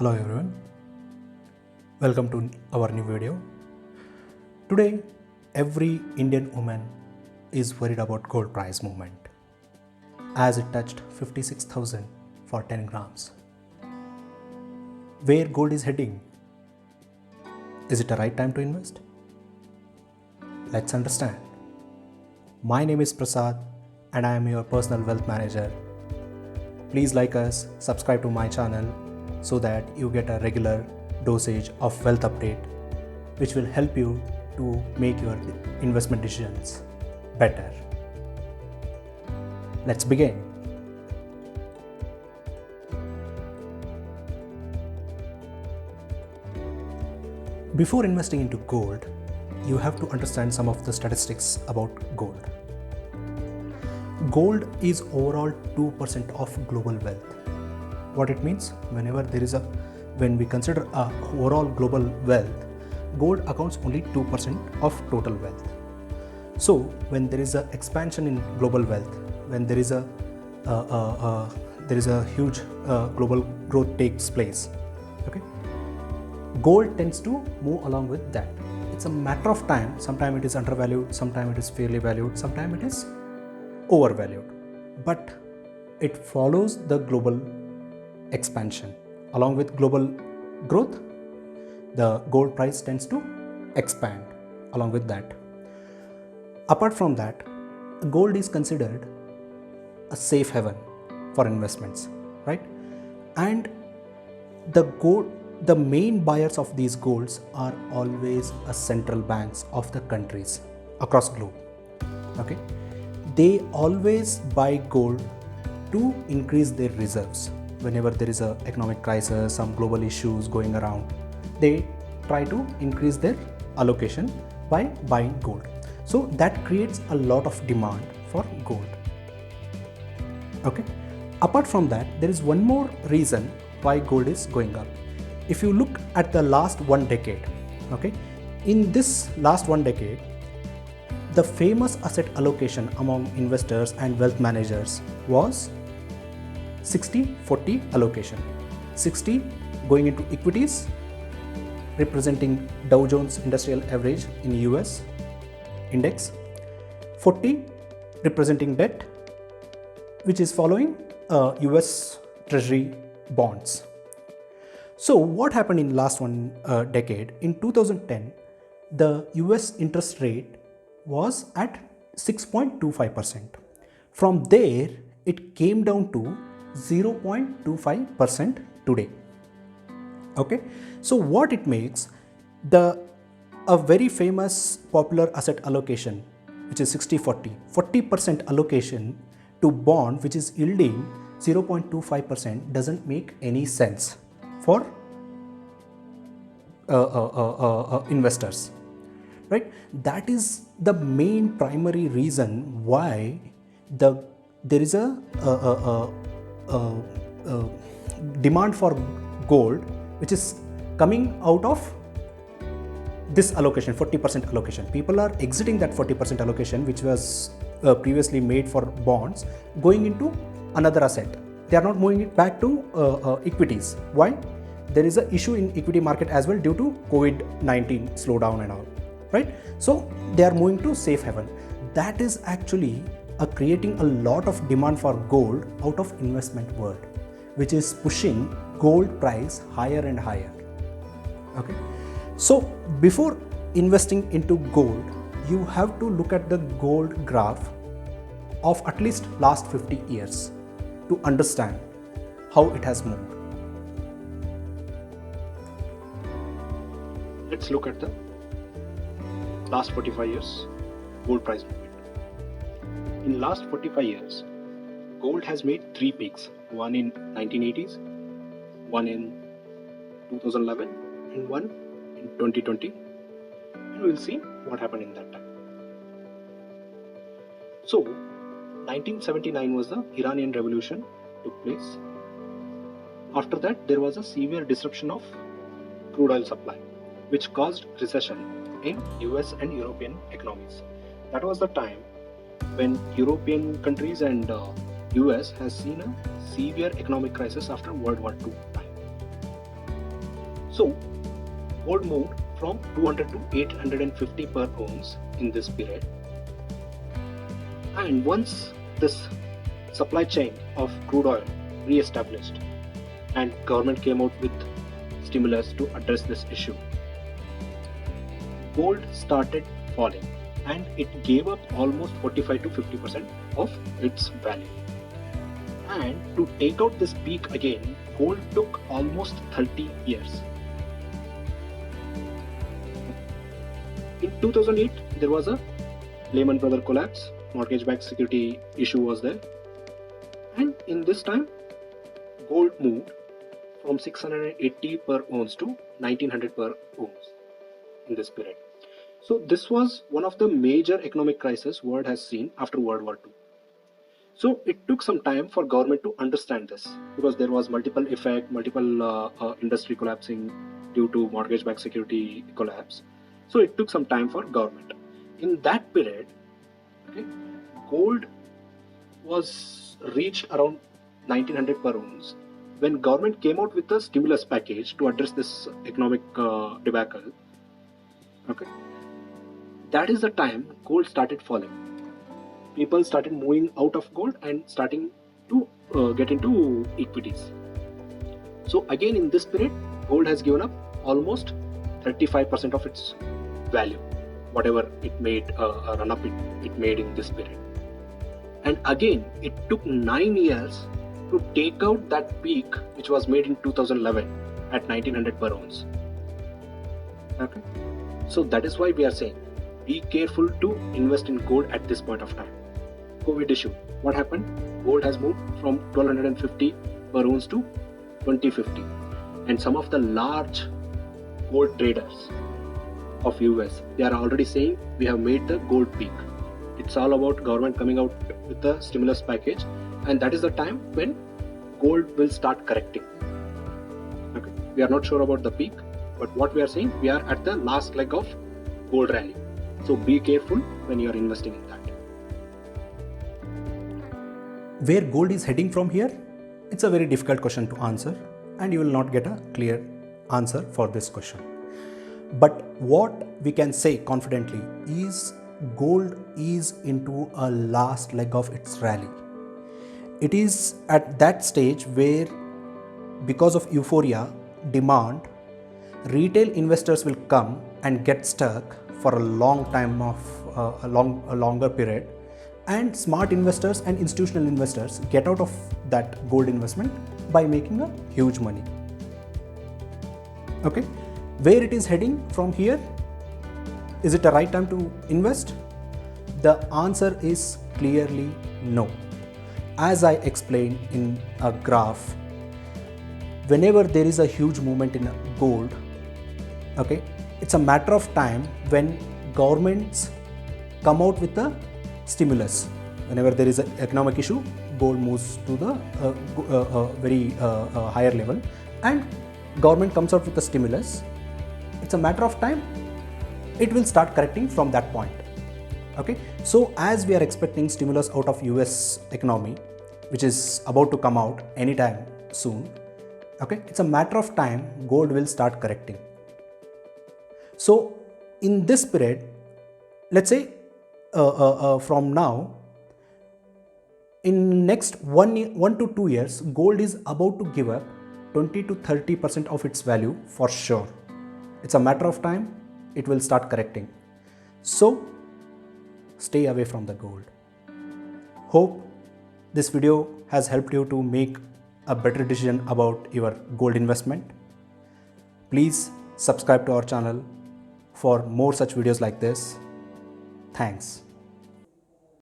Hello everyone, welcome to our new video. Today, every Indian woman is worried about gold price movement as it touched 56,000 for 10 grams. Where gold is heading? Is it the right time to invest? Let's understand. My name is Prasad and I am your personal wealth manager. Please like us, subscribe to my channel so that you get a regular dosage of wealth update which will help you to make your investment decisions better. Let's begin. Before investing into gold, you have to understand some of the statistics about gold. Gold is overall 2% of global wealth. What it means? When we consider a overall global wealth, gold accounts only 2% of total wealth. So when there is an expansion in global wealth, when there is a huge global growth takes place, okay, gold tends to move along with that. It's a matter of time. Sometimes it is undervalued, sometimes it is fairly valued, sometimes it is overvalued, but it follows the global expansion. Along with global growth, the gold price tends to expand along with that. Apart from that, gold is considered a safe haven for investments, right? And the main buyers of these golds are always central banks of the countries across globe. Okay, they always buy gold to increase their reserves. Whenever there is an economic crisis, some global issues going around, they try to increase their allocation by buying gold. So that creates a lot of demand for gold. Okay. Apart from that, there is one more reason why gold is going up. If you look at the last 1 decade, okay, in this last 1 decade, the famous asset allocation among investors and wealth managers was 60-40 allocation. 60 going into equities, representing Dow Jones Industrial Average in US index. 40 representing debt, which is following US Treasury bonds. So what happened in last one decade? In 2010, the US interest rate was at 6.25%. From there, it came down to 0.25% today. Okay, so what it makes, a very famous popular asset allocation, which is 60-40, 40% allocation to bond, which is yielding 0.25%, doesn't make any sense for investors, right? That is the main primary reason why there is a demand for gold, which is coming out of this allocation, 40% allocation. People are exiting that 40% allocation, which was previously made for bonds, going into another asset. They are not moving it back to equities. Why? There is an issue in equity market as well due to COVID-19 slowdown and all, right? So they are moving to safe haven. That is actually creating a lot of demand for gold out of investment world, which is pushing gold price higher and higher. Okay, so before investing into gold, you have to look at the gold graph of at least last 50 years to understand how it has moved. Let's look at the last 45 years gold price movement. In last 45 years, gold has made 3 peaks, one in 1980s, one in 2011, and one in 2020. And we'll see what happened in that time. So, 1979 was the Iranian Revolution took place. After that, there was a severe disruption of crude oil supply, which caused recession in US and European economies. That was the time when European countries and US has seen a severe economic crisis after World War II time. So gold moved from 200 to 850 per ounce in this period. And once this supply chain of crude oil re-established and government came out with stimulus to address this issue, gold started falling and it gave up almost 45 to 50% of its value. And to take out this peak again, gold took almost 30 years. In 2008, there was a Lehman Brothers collapse, mortgage-backed security issue was there. And in this time, gold moved from 680 per ounce to 1900 per ounce in this period. So this was one of the major economic crises world has seen after World War II. So it took some time for government to understand this because there was multiple industry collapsing due to mortgage-backed security collapse. So it took some time for government. In that period, gold was reached around 1900 per ounce when government came out with a stimulus package to address this economic debacle. That is the time gold started falling. People started moving out of gold and starting to get into equities. So again in this period, gold has given up almost 35% of its value, whatever it made, a run up it made in this period. And again, it took 9 years to take out that peak which was made in 2011 at 1900 per ounce. So that is why we are saying, be careful to invest in gold at this point of time. COVID issue, what happened? Gold has moved from 1250 per ounce to 2050. And some of the large gold traders of US, they are already saying we have made the gold peak. It's all about government coming out with the stimulus package, and that is the time when gold will start correcting. We are not sure about the peak, but what we are saying, we are at the last leg of gold rally. So be careful when you are investing in that. Where gold is heading from here? It's a very difficult question to answer, and you will not get a clear answer for this question. But what we can say confidently is gold is into a last leg of its rally. It is at that stage where, because of euphoria, demand, retail investors will come and get stuck for a long time of a longer period, and smart investors and institutional investors get out of that gold investment by making a huge money. Where it is heading from here? Is it a right time to invest? The answer is clearly no. As I explained in a graph, whenever there is a huge movement in gold, it's a matter of time when governments come out with a stimulus. Whenever there is an economic issue, gold moves to the very higher level, and government comes out with a stimulus. It's a matter of time, it will start correcting from that point. So as we are expecting stimulus out of US economy, which is about to come out anytime soon, it's a matter of time gold will start correcting. So in this period, let's say from now, in next 1 to 2 years, gold is about to give up 20 to 30% of its value for sure. It's a matter of time, it will start correcting. So stay away from the gold. Hope this video has helped you to make a better decision about your gold investment. Please subscribe to our channel for more such videos like this. Thanks.